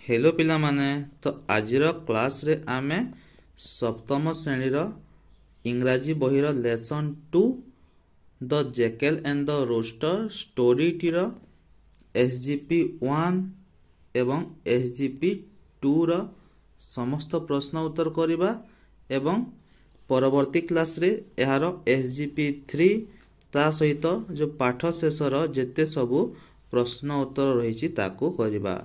Hello पिला माने तो आजिर क्लास रे आमे सप्तम श्रेणीर इंग्राजी बहिर lesson 2 the jackal and the rooster story टीर एसजीपी 1 एवं एसजीपी 2 र समस्त प्रश्न उत्तर करिबा एवं परवर्ती क्लास रे एहार एसजीपी 3 ता सहित जो पाठ शेषर जेते सबु प्रश्न उत्तर रही ताकू करिबा।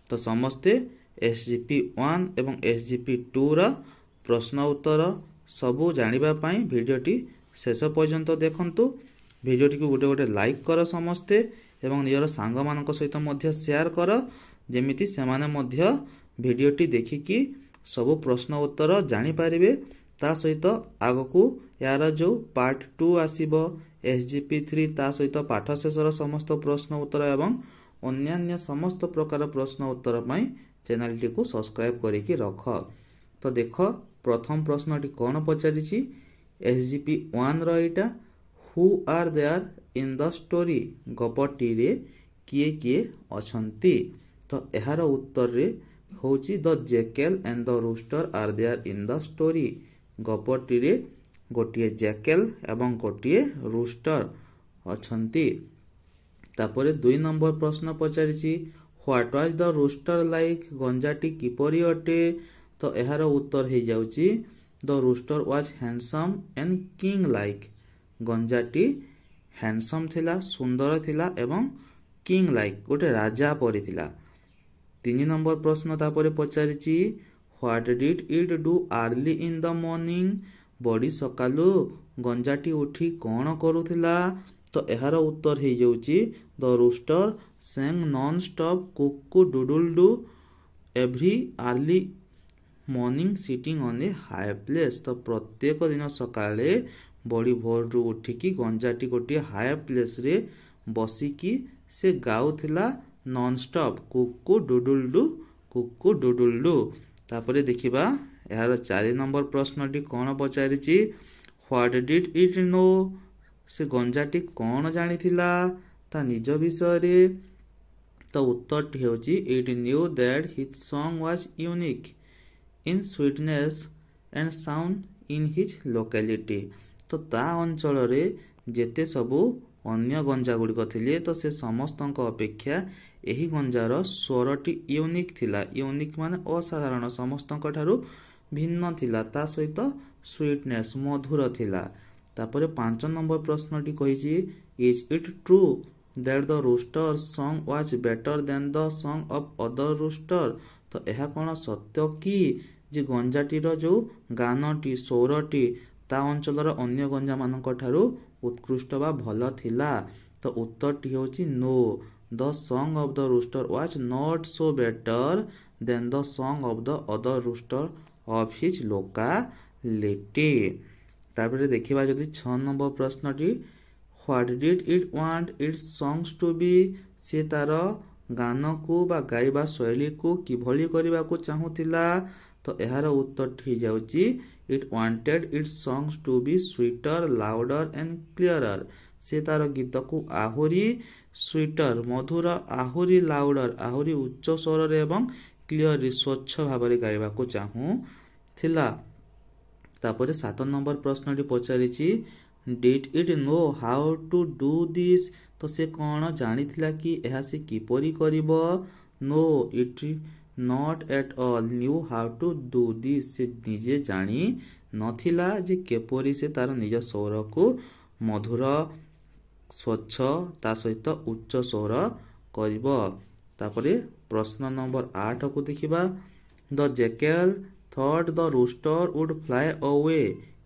तो समस्ते एसजीपी 1 एवं एसजीपी 2 रा प्रश्न उत्तर सबू जानिबा पाई भिडियोटी शेष पर्यंत देखंतु। भिडियोटी को गोटे गोटे लाइक कर समस्ते एवं निजर सांग मानक सहित मध्य शेयर कर जेमिति सेमाने मध्य भिडियोटी देखिकी सबू प्रश्न उत्तर जानि पारिबे। ता सहित आगकू यार जो पार्ट 2 आसीबो एसजीपी 3 ता सहित पाठ शेषर समस्त प्रश्न उत्तर एवं अन्यान्य समस्त प्रकार प्रश्न उत्तर पाई चैनल टी को सब्सक्राइब करिकी रख। तो देख प्रथम प्रश्न टी कौन पचारिछि एसजीपी 1 रो एटा who are there in the story गपटी रे किए किए अछंती। तो एहार उत्तर रे होची the jackal and the rooster are there in the story गपटी रे गोटिए जैकेल एवं गोटिए रूस्टर अछंती। तापरे 2 नंबर प्रश्न पचारिछि what was the rooster like गंजाटी किपरि अटे। तो एहार उत्तर हे जाउछि the rooster was handsome and king like गंजाटी हैंडसम थिला सुंदर थिला एवं किंग लाइक गोटे राजा परि थिला। 3 नंबर प्रश्न तापरे पचारिछि what did it do early in the morning बड़ी सकालू गंजाटी उठी कौन करूथिला। तो एहार उत्तर हे जाउछि the rooster sang non stop Kuku डुडुल do every early morning sitting on a high place. तो प्रत्येक दिन सकाले बड़ी भोर रु उठिकी गंजाटी गोटे हाई प्लेस रे बसिकी से गाउथिला नॉन स्टॉप कुकू डुडुल डू कुकू डुडुल डू। तापरे देखिबा एहार 4 नंबर प्रश्न टी कौन पचारिछि व्हाट डिड इट नो से गंजाटी कौन जानी थिला ता निज विषय रे। तो उत्तर टी होची it knew that his song was unique in sweetness and sound in his locality. तो ता अंचल रे जेते सबु अन्य गंजा गुड़िक थिले तो से समस्तक अपेक्षा एही गंजार स्वरटी यूनिक थिला। यूनिक माने असाधारण समस्तक ठारू भिन्न थिला ता सहित स्वीटनेस मधुर थिला। तापरे 5 नंबर प्रश्न टी कहिछि is it true that the rooster song was better than the song of other rooster. तो एहा कोन सत्य की जे गंजाटीर जो गानटी स्वरटी ता अंचलर अन्य गंजा मानक ठारू उत्कृष्ट बा भल थिला। तो उत्तर टी होछि no the song of the rooster was not so better than the song of the other rooster of his locality. तापरे देखिबा जदि 6 नंबर प्रश्न टी what did it want its songs to be से तार गान को बा गाइबा शैली को किभली करिबा को चाहुतिला। तो एहार उत्तर ठी जाउची it wanted its songs to be sweeter louder and clearer से तार गीत को आहुरी स्वीटर मधुर आहुरी लाउडर आहुरी उच्च स्वर रे एवं क्लियर स्वच्छ भाव रे गाइबा को चाहू थिला। तापरे 7 नंबर प्रश्न टी पचारिछि did it know how to do this. तो से कौन जानी थिला कि एहा से किपरि करिवो। No it not at all knew how to do this से निजे जानी नथिला जे केपरि से तार निज स्वर को मधुर स्वच्छ ता सहित उच्च स्वर करिवो। तापरे प्रश्न नंबर 8 को देखिबा the jackal thought the rooster would fly away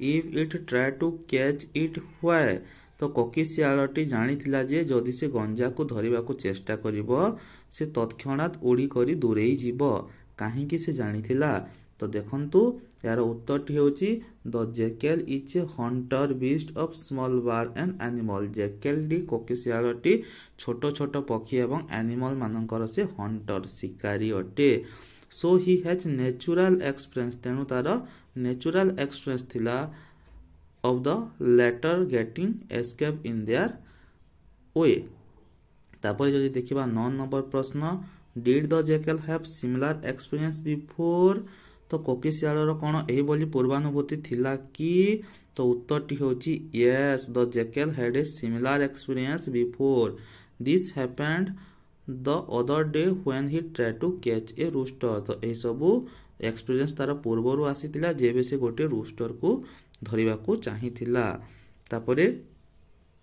if it try to catch it why. तो कोकिशियालटी जानी थिला जे जदि से गंजा को धरिबा को चेष्टा करिवो से तत्क्षणात उड़ी करी दूरेई जीवो काहे कि से जानी थिला। तो देखंतु यार उत्तर टी होची the jackal is a hunter beast of small bird and animal. Jackal टी कोकिशियालटी छोट छोट पक्षी एवं एनिमल मानकर से हंटर शिकारी अटे। So he has natural experience तेणु तार नेचुरल एक्सपीरियंस थिला of the latter getting escape in their way. तापर जदि देखिबा 9 नंबर प्रश्न did the jackal have similar experience before तो कोकिशियाळर कौन यही पूर्वानुभूति थिला कि तो उत्तरटी होची yes the jackal had a similar experience before this happened the other day when he try to catch a rooster तो यही सबू एक्सपीरियंस तार पूर्वर आसीथिला जेबे से गोटे रूस्टर को धरिबा को चाहिथिला। तापरे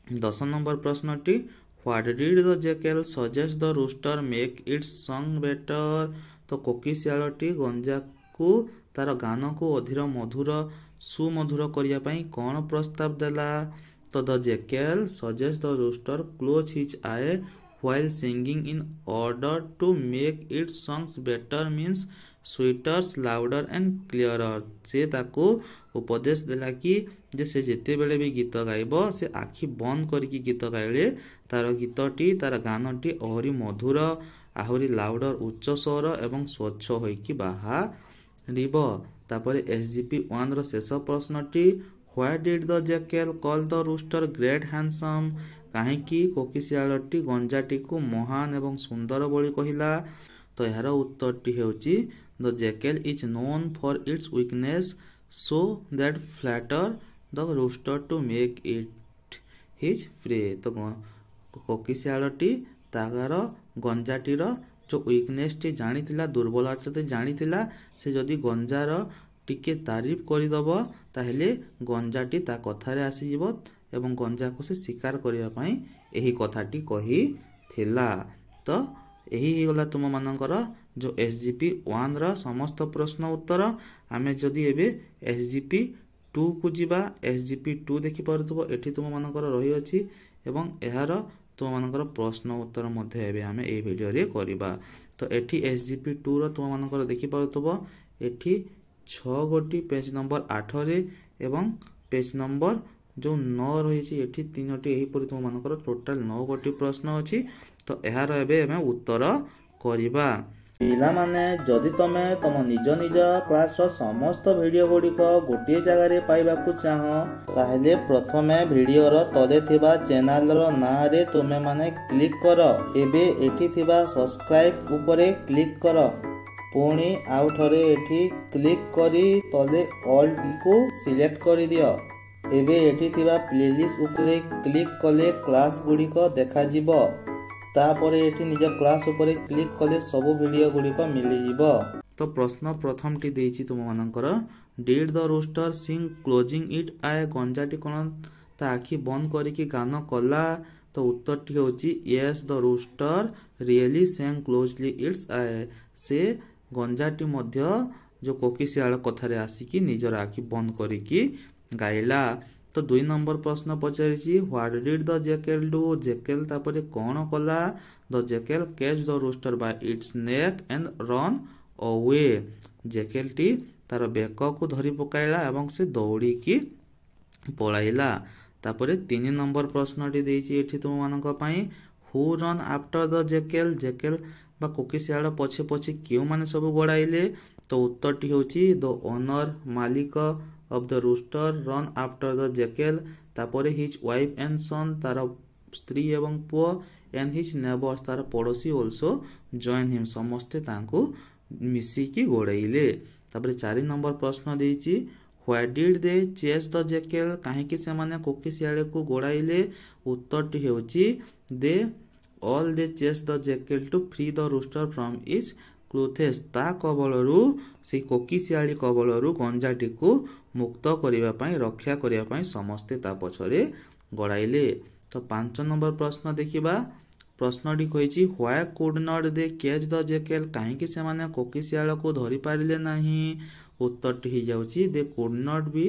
10 नंबर प्रश्नटी what did the jackal suggest the rooster make its song better तो कोकिशियाळटी गंजा को तार गान को अधीर मधुर सुमधुर करिया पई कौन प्रस्ताव देला तो the jackal suggest the rooster close his eye while singing in order to make its songs better means sweeter louder and clearer से ताको उपदेश देला कि जे से जेते बेले भी गीत गाइबो से आखि बंद करके गीत गाइले तार गीतटी तार गानटी आहरी मधुर आहरी लाउडर उच्च स्वर एवं स्वच्छ होइकी बाहारिबो। तापरे एसजीपी 1 रो शेष प्रश्नटी why did the jackal call the rooster great handsome काहेकि कोकिशियाळटी गंजाटी को महान एवं सुंदर बोली कहिला तो यार उत्तरटी हेउची the jackal is known for its weakness so that flatter the rooster to make it his prey तो कोकिशियाळटी तागार गंजाटीर जो वीकनेस टी जानिथिला दुर्बलता टी जानिथिला से जदी गंजार टिके तारीफ करिदबो ताहेले गंजाटी ता कथारे आसी जिवो एवं गंजा को से शिकार करिया पई एही कथाटी कही थिला। तो एही गला तुम मानकर जो एसजीपी 1 रा समस्त प्रश्न उत्तर आमे जदी एबे एसजीपी 2 को जिबा एसजीपी 2 देखि परतबो एठी तुम मानकर रही अछि एवं एहार तुम मानकर प्रश्न उत्तर मध्ये एबे आमे ए वीडियो रे करिबा। तो एठी एसजीपी 2 रो तुम मानकर देखि परतबो एठी 6 गोटी पेज नंबर 8 रे एवं पेज नंबर जो 9 रही एठी 3टी एही परि तुम मानकर टोटल 9 गोटी प्रश्न अछि तो एहार एबे हम उत्तर करिबा। पिला माने जदि तमे तम निज निज क्लास रो समस्त वीडियो गुडी को गोटे जगह रे पाइबा को चाहो ताहेले प्रथमे वीडियो रो तले थिबा चैनल रो ना रे तुमे माने क्लिक करो एबे एठी थिबा सब्सक्राइब ऊपरे क्लिक करो पुणी आउ थरे एठी क्लिक करी तले ऑल को सिलेक्ट करी दियो एबे एठी थिबा प्लेलिस्ट ऊपरे क्लिक कले क्लास गुडी को देखा जिवो तापरे एठी निज क्लास ऊपरे क्लिक कले सब वीडियो गुडी को मिली जिवो। तो प्रश्न प्रथम टी देछि तुम मानकर did the rooster sing closing it eye गंजाटी कोन ता आखि बंद करिकि गान कला तो उत्तर टी होछि yes the rooster really sang closely its eye से गंजाटी मध्य जो कोकिशियाळ कथारे आसिकी निजर आखि बंद करिकि गाइला। तो 2 नंबर प्रश्न पचारिछि what did the jackal do jackal तापरे कोन कला the jackal catch the rooster by its neck and run away jackal टी तार बेक को धरि पकाइला एवं से दौड़ी की पळाइला। तापरे 3 नंबर प्रश्नटी देछि एठी तुम मानक पई who run after the jackal jackal बा कोकिशियाळ पछे पछे केउ माने सब गोडाइले तो उत्तरटी होछि द ओनर मालिक of the rooster run after the jackal तापरे his wife and son तार स्त्री एवं पुओ and his neighbors तार पड़ोसी also join him समस्ते तांको मिसी की गोड़ाइले। तापरे 4 नंबर प्रश्न देछि why did they chase the jackal काहे कि से माने कोकिशियाळे को गोड़ाइले उत्तरटी हेउछि they all they chased the jackal to free the rooster from its clothes ता कबलरू से कोकिशियाळी कबलरू गंजाटी को मुक्त करिवा पई रक्षा करिवा पई समस्ते ता पछरे गड़ाइले। तो 5 नंबर प्रश्न देखिबा प्रश्नटी कहिछि why could not they catch the jackal काहे कि से माने कोकिशियाळ को धरि पारिले नाही उत्तरटी हि जाउछि they could not be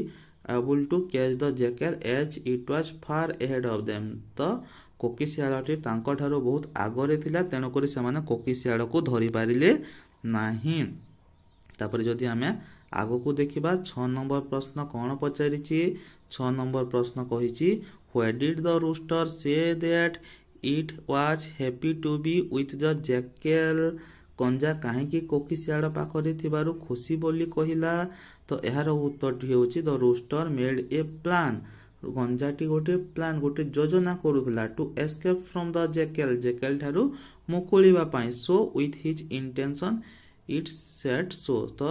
able to catch the jackal as it was far ahead of them तो कोकिशियाळटी तांको ठारो बहुत आगरे थिला तेनो करी से माने कोकिशियाळ को धरि पारिले नाही। तापर जदि हमें आगो को देखिबा 6 नंबर प्रश्न कोन पचारिछि 6 नंबर प्रश्न कहिछि why did the rooster say that it was happy to be with the jackal कंजा काहे कि कोकिशियाळ पाखरे थिबारु खुशी बोली कहिला तो एहार उत्तरटी हेउछि the rooster made a plan ଗଞ୍ଜାଟି ଗୋଟେ ପ୍ଲାନ୍ ଗୋଟେ ଯୋଜନା କରୁଥିଲା to escape from the jackal ଠାରୁ ମୁକୁଳିବା ପାଇଁ। So with his intention it said so, ତ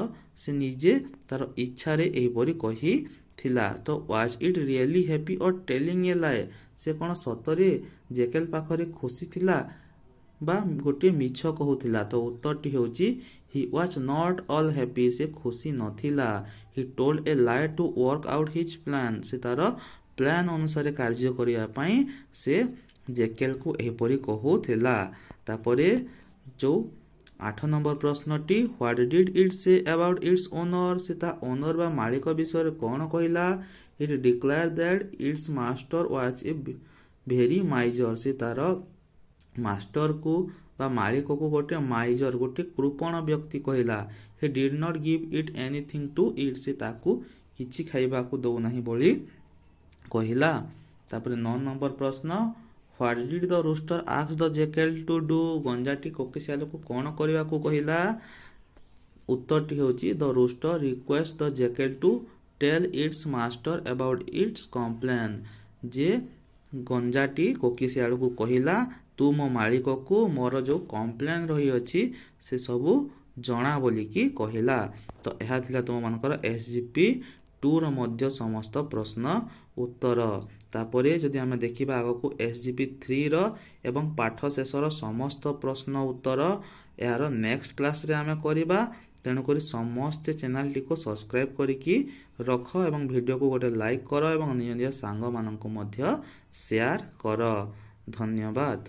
ସେ ନିଜେ ତାର ଇଚ୍ଛାରେ ଏହିପରି କହିଥିଲା। ତ was it really happy or telling a lie, ସେ କ'ଣ ସତରେ ଜେକେଲ୍ ପାଖରେ ଖୁସି ଥିଲା ବା ଗୋଟିଏ ମିଛ କହୁଥିଲା? ତ ଉତ୍ତରଟି ହେଉଛି he was not all happy, ସେ ଖୁସି ନଥିଲା। He told a lie to work out his plan, ସେ ତାର ପ୍ଲାନ୍ ଅନୁସାରେ କାର୍ଯ୍ୟ କରିବା ପାଇଁ ସେ ଜେକେଲ୍କୁ ଏହିପରି କହୁଥିଲା। ତାପରେ ଯେଉଁ 8 ନମ୍ବର ପ୍ରଶ୍ନଟି, ହ୍ୱାଟ୍ ଡିଡ୍ ଇଟ୍ ସେ ଆବାଉଟ୍ ଇଟ୍ସ ଓନର୍, ସେ ତା ଓନର୍ ବା ମାଲିକ ବିଷୟରେ କ'ଣ କହିଲା? It declare that its master was a very miser, ସେ ତାର ମାଷ୍ଟରକୁ ବା ମାଲିକକୁ ଗୋଟେ ମାଇଜର ଗୋଟେ କୃପଣ ବ୍ୟକ୍ତି କହିଲା। He did not give it anything to eat, ସେ ତାକୁ କିଛି ଖାଇବାକୁ ଦେଉନାହିଁ ବୋଲି କହିଲା। ତାପରେ 9 ନମ୍ବର ପ୍ରଶ୍ନ, what did the rooster ask the jackal to do, ଗଞ୍ଜାଟି କୋକିଶିଆଳକୁ କ'ଣ କରିବାକୁ କହିଲା? ଉତ୍ତରଟି ହେଉଛି the rooster request the jackal to tell its master about its complain, ଯେ ଗଞ୍ଜାଟି କୋକିଶିଆଳକୁ କହିଲା ତୁ ମୋ ମାଲିକକୁ ମୋର ଯେଉଁ କମ୍ପ୍ଲେନ୍ ରହିଅଛି ସେ ସବୁ ଜଣା ବୋଲିକି କହିଲା। ତ ଏହା ଥିଲା ତୁମମାନଙ୍କର SGP 2ର ମଧ୍ୟ ସମସ୍ତ ପ୍ରଶ୍ନ ଉତ୍ତର। ତାପରେ ଯଦି ଆମେ ଦେଖିବା ଆଗକୁ SGP 3ର ଏବଂ ପାଠ ଶେଷର ସମସ୍ତ ପ୍ରଶ୍ନ ଉତ୍ତର ଏହାର ନେକ୍ସଟ କ୍ଲାସ୍ରେ ଆମେ କରିବା। ତେଣୁକରି ସମସ୍ତେ ଚ୍ୟାନେଲଟିକୁ ସବସ୍କ୍ରାଇବ୍ କରିକି ରଖ ଏବଂ ଭିଡ଼ିଓକୁ ଗୋଟେ ଲାଇକ୍ କର ଏବଂ ନିଜ ନିଜ ସାଙ୍ଗମାନଙ୍କୁ ମଧ୍ୟ ସେୟାର କର। ଧନ୍ୟବାଦ।